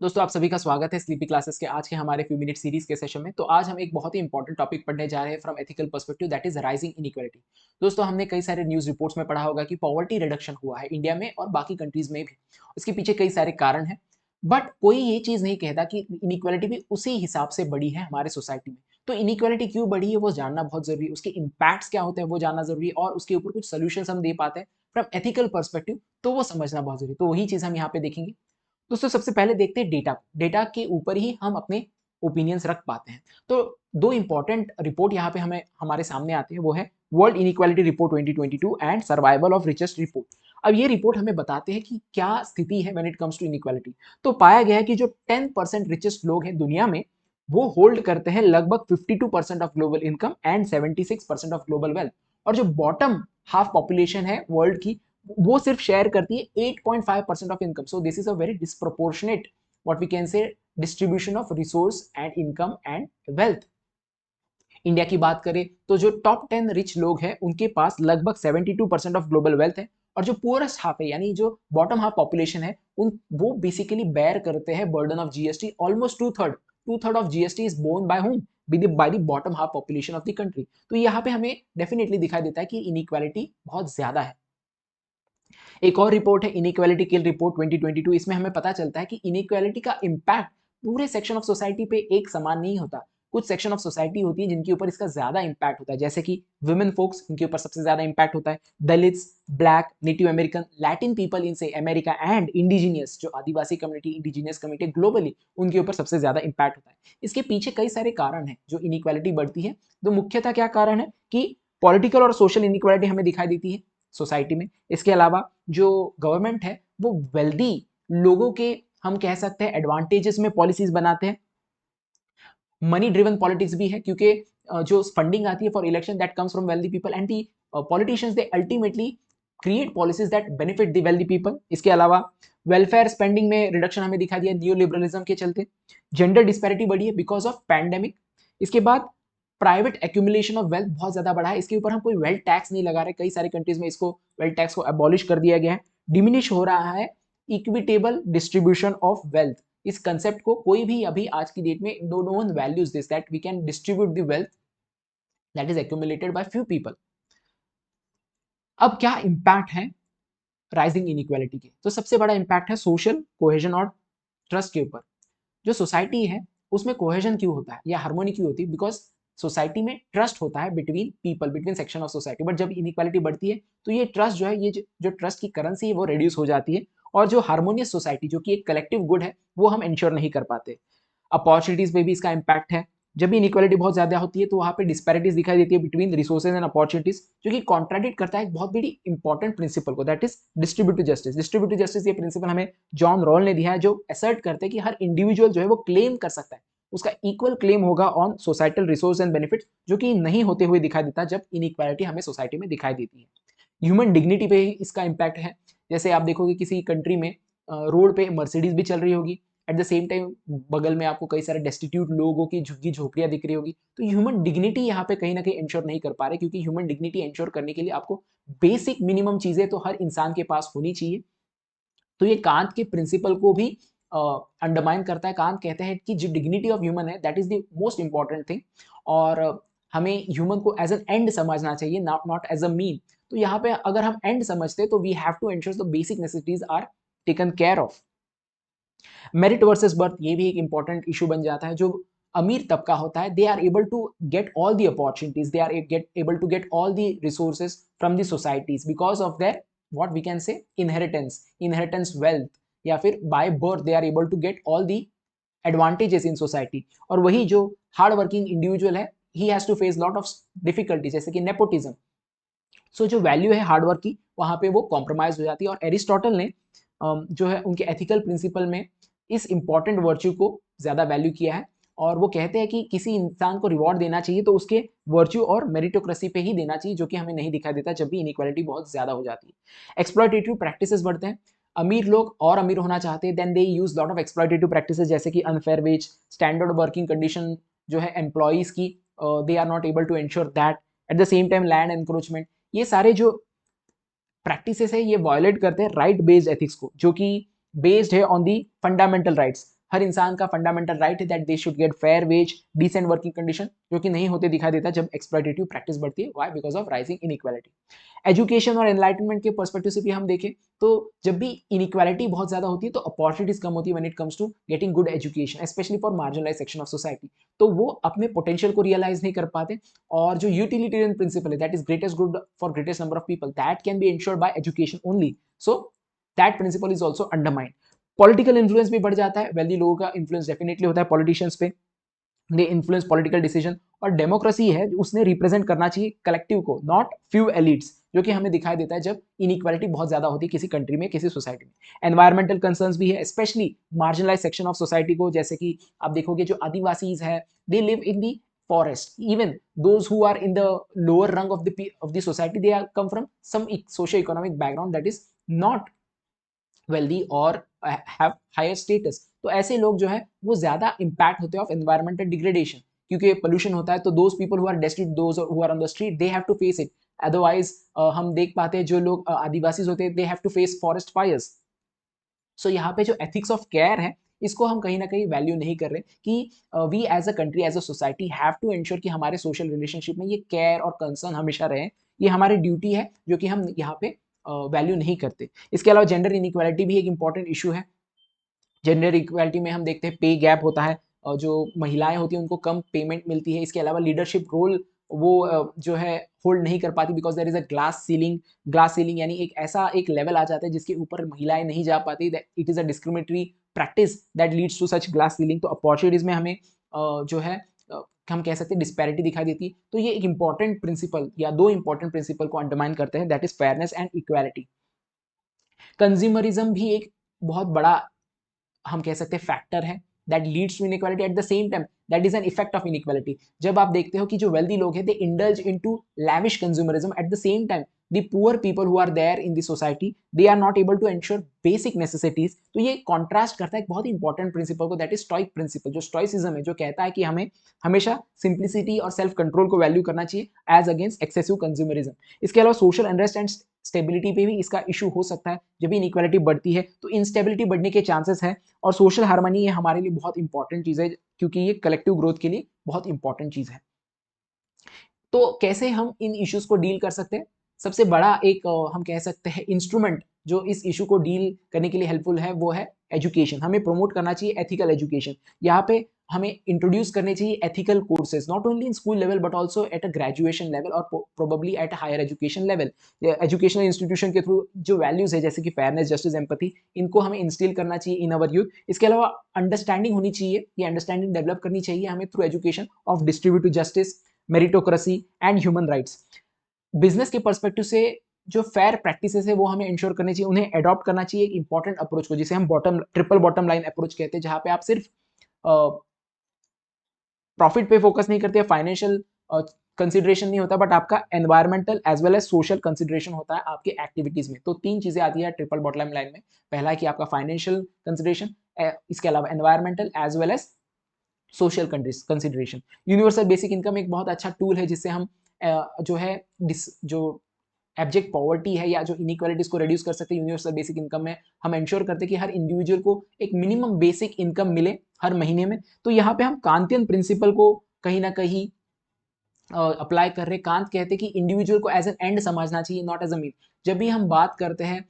दोस्तों आप सभी का स्वागत है स्लीपी क्लासेस के आज के हमारे फ्यू मिनट सीरीज के सेशन में। तो आज हम एक बहुत ही इंपॉर्टेंट टॉपिक पढ़ने जा रहे हैं from ethical perspective, that is rising inequality. दोस्तों हमने कई सारे न्यूज रिपोर्ट्स में पढ़ा होगा कि पॉवर्टी रिडक्शन हुआ है इंडिया में और बाकी कंट्रीज में भी। इसके पीछे कई सारे कारण हैं, बट कोई ये चीज नहीं कहता कि इनइक्वालिटी भी उसी हिसाब से बढ़ी है हमारे सोसाइटी में। तो इनइक्वालिटी क्यों बढ़ी है वो जानना बहुत जरूरी है, उसके इम्पैक्ट्स क्या होते हैं वो जानना जरूरी है, और उसके ऊपर कुछ सोल्यूशन हम दे पाते हैं फ्रॉम एथिकल पर्सपेक्टिव तो वो समझना बहुत जरूरी है। तो वही चीज हम यहाँ पे देखेंगे। दोस्तों सबसे पहले देखते हैं डेटा। डेटा के ऊपर ही हम अपने ओपिनियंस रख पाते हैं। तो दो इंपॉर्टेंट रिपोर्ट यहाँ पे हमें हमारे सामने आते हैं, वो है world inequality report 2022 and survival of richest report. अब ये रिपोर्ट हमें बताते हैं कि क्या स्थिति है when it comes to inequality. तो पाया गया है कि जो 10% रिचेस्ट लोग हैं दुनिया में, वो होल्ड करते हैं लगभग 52% of global income and 76% of global wealth. और जो बॉटम हाफ पॉपुलेशन है वर्ल्ड की, वो सिर्फ शेयर करती है 8.5% of income. So this is a very disproportionate what we can say distribution of resource and income and wealth. India की बात करें तो जो टॉप 10 रिच लोग हैं उनके पास लगभग 72% ऑफ ग्लोबल वेल्थ है, और जो पुअरेस्ट हाफ है यानी जो बॉटम हाफ पॉपुलेशन है उन वो बेसिकली बेयर करते हैं burden of GST. Almost two third of GST is borne by whom, by the bottom half population of the country. तो यहाँ पे हमें डेफिनेटली दिखाई देता है कि इनइक्वालिटी बहुत ज्यादा है। एक और रिपोर्ट है इनइक्वालिटी किल रिपोर्ट 2022। इसमें हमें पता चलता है कि इनइक्वालिटी का इम्पैक्ट पूरे सेक्शन ऑफ सोसाइटी पे एक समान नहीं होता। कुछ सेक्शन ऑफ सोसाइटी होती है जिनके ऊपर इसका ज्यादा इम्पैक्ट होता है, जैसे कि वुमेन फोक्स, इनके ऊपर सबसे ज्यादा इम्पैक्ट होता है। Dalits, black, native American, Latin people in से अमेरिका एंड इंडिजीनियस, जो आदिवासी कम्युनिटी, इंडिजीनियस कम्युनिटी ग्लोबली, उनके ऊपर सबसे ज्यादा इम्पैक्ट होता है। इसके पीछे कई सारे कारण हैं जो इनइक्वालिटी बढ़ती है। तो मुख्यतः क्या कारण है कि पॉलिटिकल और सोशल इनइक्वालिटी हमें दिखाई देती है सोसाइटी में। इसके अलावा जो गवर्नमेंट है वो वेल्दी लोगों के, हम कह सकते हैं, एडवांटेजेस में पॉलिसीज बनाते हैं। मनी ड्रिवन पॉलिटिक्स भी है, क्योंकि जो फंडिंग आती है for election that comes from wealthy people and the politicians, they ultimately create policies that benefit the wealthy people. इसके अलावा वेलफेयर स्पेंडिंग में रिडक्शन हमें दिखा दिया न्यू लिबरलिज्म के चलते। जेंडर डिस्पैरिटी बढ़ी है बिकॉज ऑफ पैंडेमिक। इसके बाद प्राइवेट एक्यूमुलेशन ऑफ वेल्थ बहुत ज्यादा बढ़ा है। इसके ऊपर हम कोई वेल्थ टैक्स नहीं लगा रहे, कई सारी कंट्रीज में इसको वेल्थ टैक्स को अबॉलिश कर दिया गया है। डिमिनिश हो रहा है इक्विटेबल डिस्ट्रीब्यूशन ऑफ वेल्थ। इस कंसेप्ट को कोई भी अभी आज की डेट में no one values this, that we can distribute the wealth that is accumulated by few people. अब क्या इंपैक्ट है राइजिंग इनइक्वालिटी के? तो सबसे बड़ा इंपैक्ट है सोशल कोहेजन और ट्रस्ट के ऊपर। जो सोसाइटी है उसमें कोहेजन क्यों होता है या हार्मोनी क्यों होती है? बिकॉज सोसाइटी में ट्रस्ट होता है between people, between section of society. But जब इनइक्वालिटी बढ़ती है तो ये ट्रस्ट जो है, ये जो ट्रस्ट की करेंसी है वो रिड्यूस हो जाती है, और जो हार्मोनियस सोसाइटी जो कि एक कलेक्टिव गुड है वो हम इंश्योर नहीं कर पाते। अपॉर्चुनिटीज पे भी इसका इंपैक्ट है। जब भी इनइक्वालिटी बहुत ज्यादा होती है तो वहां पे डिस्पैरिटीज दिखाई देती है बिटवीन रिसोर्सेज एंड अपॉर्चुनिटीज, जो कि कॉन्ट्राडिक्ट करता है एक बहुत बड़ी इंपॉर्टेंट प्रिंसिपल को, that is distributive justice. Distributive justice ये प्रिंसिपल हमें जॉन रॉल ने दिया है, जो असर्ट करते हैं कि हर इंडिविजुअल जो है वो क्लेम कर सकता है, उसका इक्वल क्लेम होगा on societal resource and benefit, जो कि नहीं होते हुए दिखाई देता जब इनइक्वालिटी हमें सोसाइटी में दिखाई देती है। ह्यूमन डिग्निटी पे ही इसका इम्पैक्ट है। जैसे आप देखोगे किसी कंट्री में रोड पे मर्सिडीज भी चल रही होगी, एट द सेम टाइम बगल में आपको कई सारे डेस्टिट्यूट लोगों की झुग्गी झोपड़ियां दिख रही होगी। तो ह्यूमन डिग्निटी यहाँ पे कहीं ना कहीं इंश्योर नहीं कर पा रहे, क्योंकि ह्यूमन डिग्निटी इंश्योर करने के लिए आपको बेसिक मिनिमम चीजें तो हर इंसान के पास होनी चाहिए। तो ये कांत के प्रिंसिपल को भी अंडरमाइन करता है। कांत कहते हैं कि जो डिग्निटी ऑफ ह्यूमन है that is the most important thing, और हमें ह्यूमन को एज एन एंड समझना चाहिए, नॉट एज अ मीन। तो यहाँ पे अगर हम एंड समझते तो we have to ensure the basic necessities are taken care of. Merit versus birth ये भी एक इंपॉर्टेंट इशू बन जाता है। जो अमीर तबका होता है, they are able to get all the opportunities, they are able to get all the resources from the societies because of their what we can say inheritance wealth, या फिर by birth they are able to get all the advantages in society. और वही जो hard working individual है, he has to face lot of difficulty, जैसे कि nepotism. सो जो value है हार्डवर्क की वहां पे वो कॉम्प्रोमाइज हो जाती है। और एरिस्टोटल ने जो है उनके एथिकल प्रिंसिपल में इस इंपॉर्टेंट वर्च्यू को ज्यादा वैल्यू किया है, और वो कहते हैं कि किसी इंसान को रिवॉर्ड देना चाहिए तो उसके वर्च्यू और मेरिटोक्रेसी पे ही देना चाहिए, जो कि हमें नहीं दिखाई देता जब भी इनइक्वालिटी बहुत ज्यादा हो जाती है। एक्सप्लॉयटेटिव प्रैक्टिसेस बढ़ते हैं। अमीर लोग और अमीर होना चाहते हैं, then they use lot of exploitative practices, जैसे कि unfair wage, standard working condition जो है एम्प्लॉइज की, they are not able to ensure that. At the same time land encroachment, ये सारे जो प्रैक्टिसेस है ये वायलेट करते हैं राइट बेस्ड एथिक्स को, जो कि बेस्ड है ऑन दी फंडामेंटल राइट्स। हर इंसान का फंडामेंटल राइट है that they should get fair wage, decent working condition, जो कि नहीं होते दिखाई देता जब एक्सप्लॉइटेटिव प्रैक्टिस बढ़ती है। Why? Because of rising inequality. Education और एनलाइटमेंट के पर्सपेक्टिव से भी हम देखें तो जब भी इनइक्वालिटी बहुत ज्यादा होती है तो अपॉर्चुनिटीज कम होती है when it comes to getting good education, specially for marginalise section of society. तो वो अपने पोटेंशियल को रियलाइज नहीं कर पाते, और जो यूटिलिटेरियन प्रिंसिपल है that is greatest good for greatest number of people, that can be ensured by education only, so that principle is also undermined. Political influence भी बढ़ जाता है, वेल्दी लोगों का इन्फ्लुएंस डेफिनेटली होता है पॉलिटिशियंस पे, दे इन्फ्लुएंस पॉलिटिकल डिसीजन। और डेमोक्रेसी है उसने रिप्रेजेंट करना चाहिए कलेक्टिव को, नॉट फ्यू एलिट्स, जो कि हमें दिखाई देता है जब इनइक्वालिटी बहुत ज्यादा होती है किसी कंट्री में, किसी सोसाइटी में। एनवायरमेंटल कंसर्न्स भी है, specially marginalise section of society को, जैसे कि आप देखोगे जो आदिवासीज है, they live in the forest, even those who are in the lower rung of the society, they are come from some socio economic background that is not wealthy और have higher status. तो ऐसे लोग जो है वो ज्यादा impact होते हैं ऑफ एनवायरमेंटल डिग्रेडेशन, क्योंकि पोल्यूशन होता है तो those people who are destitute, those who are on the street, they have to face it. Otherwise हम देख पाते हैं जो लोग आदिवासी होते हैं, they have to face forest fires. So यहाँ पे जो एथिक्स ऑफ केयर है इसको हम कहीं ना कहीं वैल्यू नहीं कर रहे कि we as a country, as a society have to ensure कि हमारे सोशल रिलेशनशिप में ये केयर और कंसर्न हमेशा रहे। ये हमारी ड्यूटी है जो कि हम यहाँ पे वैल्यू नहीं करते। इसके अलावा जेंडर इनइक्वालिटी भी एक इंपॉर्टेंट इशू है। जेंडर इक्वालिटी में हम देखते हैं पे गैप होता है, और जो महिलाएं होती हैं उनको कम पेमेंट मिलती है। इसके अलावा लीडरशिप रोल वो जो है होल्ड नहीं कर पाती, because there is a glass ceiling. Glass ceiling यानी एक ऐसा एक लेवल आ जाता है जिसके ऊपर महिलाएं नहीं जा पाती, it is a discriminatory practice that leads to such glass ceiling. तो अपॉर्चुनिटीज में हमें जो है हम कह सकते हैं डिस्पैरिटी दिखाई देती है। तो ये एक इंपॉर्टेंट प्रिंसिपल या दो इंपॉर्टेंट प्रिंसिपल को अंडरमाइन करते हैं, that is fairness and equality. Consumerism भी एक बहुत बड़ा हम कह सकते हैं फैक्टर है that leads to inequality. At the same time that is an effect of inequality. जब आप देखते हो कि जो वेल्दी लोग हैं they indulge into lavish consumerism, at the same time the poor people who are there in the society they are not able to ensure basic necessities. तो ये कॉन्ट्रास्ट करता है एक बहुत इंपॉर्टेंट प्रिंसिपल को, दैट इज स्टोइक प्रिंसिपल। जो stoicism है जो कहता है कि हमें हमेशा सिंप्लिसिटी और सेल्फ कंट्रोल को वैल्यू करना चाहिए एज अगेंस्ट एक्सेसिव कंज्यूमरिज्म। इसके अलावा सोशल अनरेस्ट एंड स्टेबिलिटी पे भी इसका इशू हो सकता है। जब इनइक्वालिटी बढ़ती है तो इंस्टेबिलिटी बढ़ने के चांसेस है, और सोशल हार्मनी ये हमारे लिए बहुत इंपॉर्टेंट चीज है क्योंकि ये कलेक्टिव ग्रोथ के लिए बहुत इंपॉर्टेंट चीज है। तो कैसे हम इन इश्यूज को डील कर सकते हैं? सबसे बड़ा एक हम कह सकते हैं इंस्ट्रूमेंट जो इस इशू को डील करने के लिए हेल्पफुल है वो है एजुकेशन। हमें प्रमोट करना चाहिए एथिकल एजुकेशन। यहाँ पे हमें इंट्रोड्यूस करने चाहिए ethical courses, not only in school level but also at a graduation level और probably at a higher education level. Educational institution के थ्रू जो वैल्यूज है जैसे कि फेयरनेस, जस्टिस, एम्पैथी, इनको हमें इंस्टिल करना चाहिए इन अवर यूथ। इसके अलावा अंडरस्टैंडिंग होनी चाहिए, ये अंडरस्टैंडिंग डेवलप करनी चाहिए हमें through education of distributive justice, meritocracy and human rights. Business के पर्सपेक्टिव से जो फेयर प्रैक्टिसेस है वो हमें इंश्योर करनी चाहिए, उन्हें अडॉप्ट करना चाहिए एक इंपॉर्टेंट अप्रोच को जिसे हम ट्रिपल बॉटम लाइन अप्रोच कहते हैं, जहां पे आप सिर्फ प्रॉफिट पे फोकस नहीं करते, फाइनेंशियल कंसिडरेशन नहीं होता, बट आपका environmental as well as social consideration होता है आपके एक्टिविटीज में। तो तीन चीजें आती है ट्रिपल बॉटम लाइन में। पहला है कि आपका फाइनेंशियल कंसिडरेशन, इसके अलावा environmental as well as social consideration. Universal basic income एक बहुत अच्छा टूल है जिससे हम जो है जो एब्जेक्ट पॉवर्टी है या जो इनइक्वालिटीज को रिड्यूस कर सकते हैं। यूनिवर्सल बेसिक इनकम में हम इंश्योर करते हैं कि हर इंडिविजुअल को एक मिनिमम बेसिक इनकम मिले हर महीने में। तो यहाँ पे हम कांतियन प्रिंसिपल को कहीं ना कहीं अप्लाई कर रहे। कांत कहते हैं कि इंडिविजुअल को एज एन एंड समझना चाहिए, नॉट एज अ मीन। जब भी हम बात करते हैं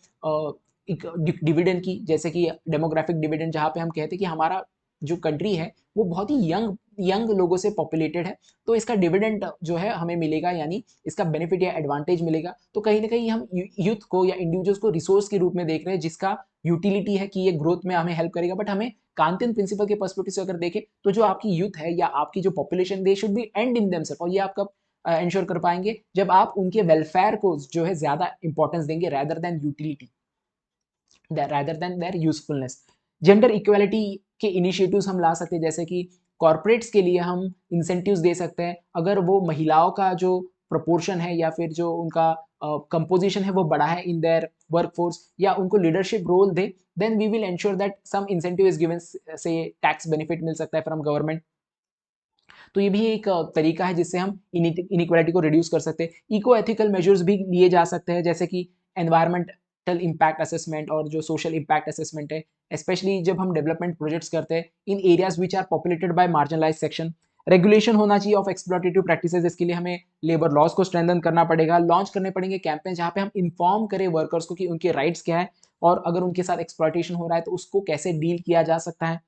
एक डिविडेंड की, जैसे कि डेमोग्राफिक डिविडेंड, जहाँ पे हम कहते हैं कि हमारा जो कंट्री है वो बहुत ही यंग यंग लोगों से पॉपुलेटेड है, तो इसका डिविडेंड जो है हमें मिलेगा, यानी इसका बेनिफिट या एडवांटेज मिलेगा। तो कहीं ना कहीं हम यूथ को या इंडिविजुअल्स को रिसोर्स के रूप में देख रहे हैं जिसका यूटिलिटी है कि ये ग्रोथ में हमें हेल्प करेगा। बट हमें कांतियन प्रिंसिपल के पर्सपेक्टिव से अगर देखें तो जो आपकी यूथ है या आपकी जो population, they should be end in themselves. और ये आप कब इंश्योर कर पाएंगे? जब आप उनके वेलफेयर को जो है ज्यादा इंपॉर्टेंस देंगे rather than utility, rather than their usefulness. Gender equality के इनिशिएटिव्स हम ला सकते हैं, जैसे कि कॉर्पोरेट्स के लिए हम इंसेंटिव्स दे सकते हैं। अगर वो महिलाओं का जो प्रोपोर्शन है या फिर जो उनका कंपोजिशन है वो बड़ा है इन देयर वर्कफोर्स, या उनको लीडरशिप रोल दे, then we will ensure that some incentive is given, say tax benefit मिल सकता है फ्रॉम गवर्नमेंट। तो ये भी एक तरीका है जिससे हम इनइक्वालिटी को रिड्यूस कर सकते हैं। इको एथिकल मेजर्स भी लिए जा सकते हैं, जैसे कि एनवायरमेंट इम्पैक्ट असेसमेंट और जो सोशल इम्पैक्ट असेसमेंट है, स्पेशली जब हम डेवलपमेंट प्रोजेक्ट्स करते हैं in areas which are populated by marginalise section. Regulation होना चाहिए ऑफ एक्सप्लॉटेटिव प्रैक्टिसेस, इसके लिए हमें लेबर लॉज को स्ट्रेंथन करना पड़ेगा। लॉन्च करने पड़ेंगे कैंपेन जहाँ पे हम इन्फॉर्म करें वर्कर्स को कि उनके राइट्स क्या है और अगर उनके साथ एक्सप्लॉटेशन हो रहा है तो उसको कैसे डील किया जा सकता है।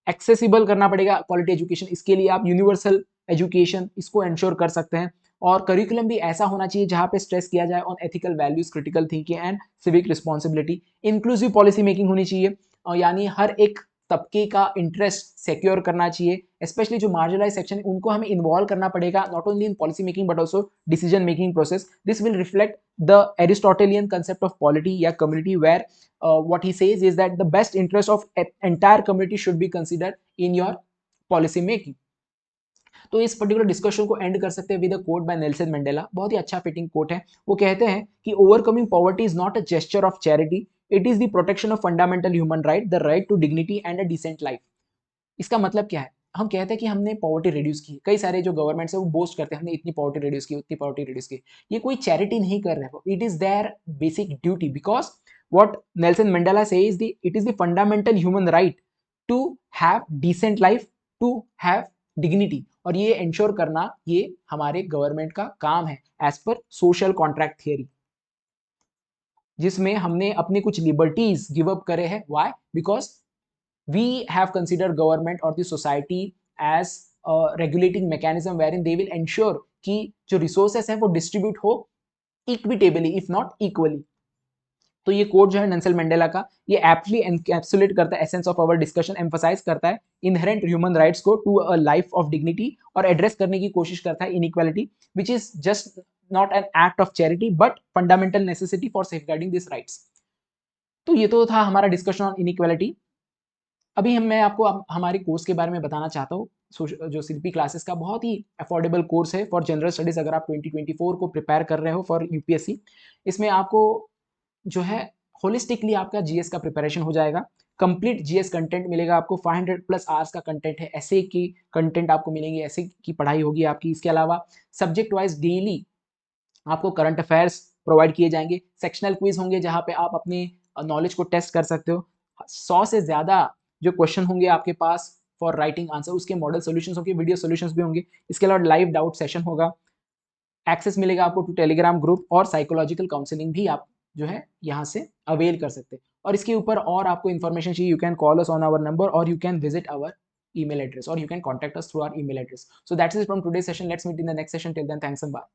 एक्सेसिबल करना पड़ेगा क्वालिटी एजुकेशन, इसके लिए आप यूनिवर्सल एजुकेशन इसको इंश्योर कर सकते हैं। और करिकुलम भी ऐसा होना चाहिए जहां पे स्ट्रेस किया जाए on ethical values, critical thinking and civic responsibility. Inclusive policy making होनी चाहिए, यानी हर एक तबके का इंटरेस्ट सिक्योर करना चाहिए। स्पेशली जो मार्जिनलाइज सेक्शन है उनको हमें इन्वॉल्व करना पड़ेगा not only in policy making but also decision making process. This will reflect the Aristotelian concept of polity या community where what he says is that the best interest of entire community should be considered in your policy making। तो इस particular discussion को and कर सकते हैं with a quote by Nelson Mandela, बहुत ही अच्छा फिटिंग कोट है। वो कहते हैं कि overcoming poverty is not a gesture of charity, it is the protection of fundamental human right, the right to dignity and a decent life. इसका मतलब क्या है? हम कहते हैं कि हमने पॉवर्टी रिड्यूस की, कई सारे जो गवर्नमेंट्स है वो बोस्ट करते हैं हमने इतनी पॉवर्टी रिड्यूस की, उतनी पॉवर्टी रिड्यूस की। ये कोई चैरिटी नहीं कर रहे हो, it is their basic duty, because what Nelson Mandela says it is the fundamental human right to have decent life, to have dignity। और ये इंश्योर करना ये हमारे गवर्नमेंट का काम है as per social contract theory, जिसमें हमने अपनी कुछ लिबर्टीज गिव अप करे हैं। Why? Because we have consider government और the society as regulating mechanism where they will ensure कि जो रिसोर्सेस हैं वो डिस्ट्रीब्यूट हो इक्विटेबली इफ नॉट इक्वली। तो ये कोड जो है नेल्सन मंडेला का, ये एप्टली एनकैप्सुलेट करता है essence of our discussion, emphasize करता है इनहेरेंट ह्यूमन राइट्स को to a life of dignity, और एड्रेस करने की कोशिश करता है inequality which is just not an act of charity but fundamental necessity for safeguarding this rights. तो ये तो था हमारा डिस्कशन ऑन इनइक्वालिटी। अभी मैं आपको हमारे कोर्स के बारे में बताना चाहता हूँ। जो शिल्पी क्लासेस का बहुत ही अफोर्डेबल कोर्स है फॉर जनरल स्टडीज, अगर आप 2024 को प्रिपेयर कर रहे हो फॉर यूपीएससी। इसमें आपको जो है होलिस्टिकली आपका जीएस का प्रिपरेशन हो जाएगा। कंप्लीट जीएस कंटेंट मिलेगा आपको, 500 प्लस आवर्स का कंटेंट है, ऐसे की कंटेंट आपको मिलेंगे, ऐसे की पढ़ाई होगी आपकी। इसके अलावा सब्जेक्ट वाइज डेली आपको करंट अफेयर्स प्रोवाइड किए जाएंगे, सेक्शनल क्विज होंगे जहां पे आप अपनी नॉलेज को टेस्ट कर सकते हो। 100 से ज्यादा जो क्वेश्चन होंगे आपके पास फॉर राइटिंग आंसर, उसके मॉडल सोल्यूशंस होंगे, वीडियो सोल्यूशंस भी होंगे। इसके अलावा लाइव डाउट सेशन होगा, एक्सेस मिलेगा आपको टू टेलीग्राम ग्रुप, और साइकोलॉजिकल काउंसलिंग भी आप जो है यहाँ से अवेल कर सकते हैं। और इसके ऊपर और आपको इन्फॉर्मेशन चाहिए, you can call us on our number और you can visit our email address or you can contact us through our email address. So that's it from today's session. Let's meet in the next session. Till then, thanks and bye.